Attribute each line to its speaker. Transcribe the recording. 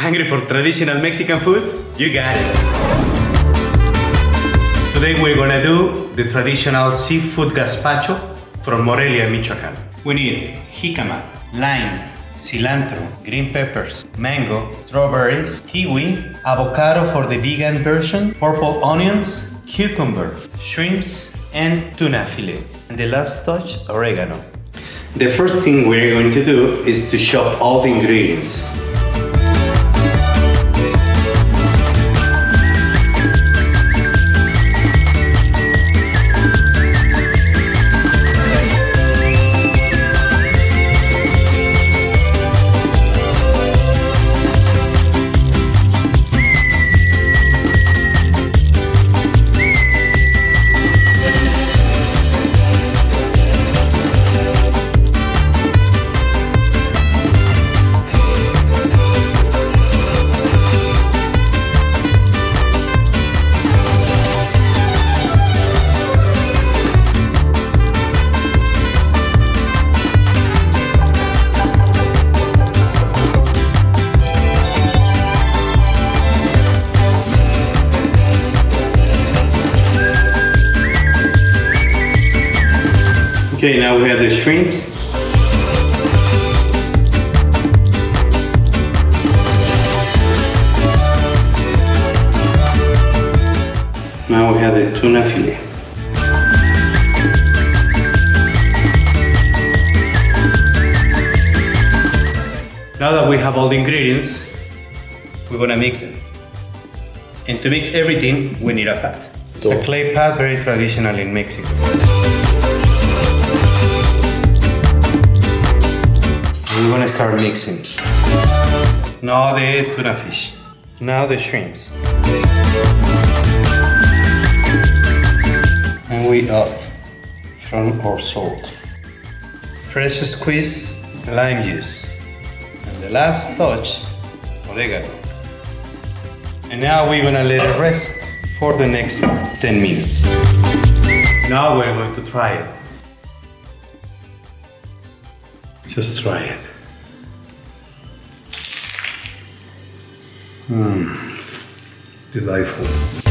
Speaker 1: hungry for traditional Mexican food? You got it. Today we're gonna do the traditional seafood gazpacho from Morelia, Michoacán. We need jicama, lime, cilantro, green peppers, mango, strawberries, kiwi, avocado for the vegan version, purple onions, cucumber, shrimps, and tuna fillet. And the last touch, oregano. The first thing we're going to do is to chop all the ingredients. Okay, now we have the shrimps. Now we have the tuna fillet. Now that we have all the ingredients, we're gonna mix them. And to mix everything, we need a pot. It's a clay pot, very traditional in Mexico. We're gonna start mixing. Now the tuna fish. Now the shrimps. And we add from our salt. Fresh squeezed lime juice. And the last touch, oregano. And now we're gonna let it rest for the next 10 minutes. Now we're going to try it. Just try it. Delightful.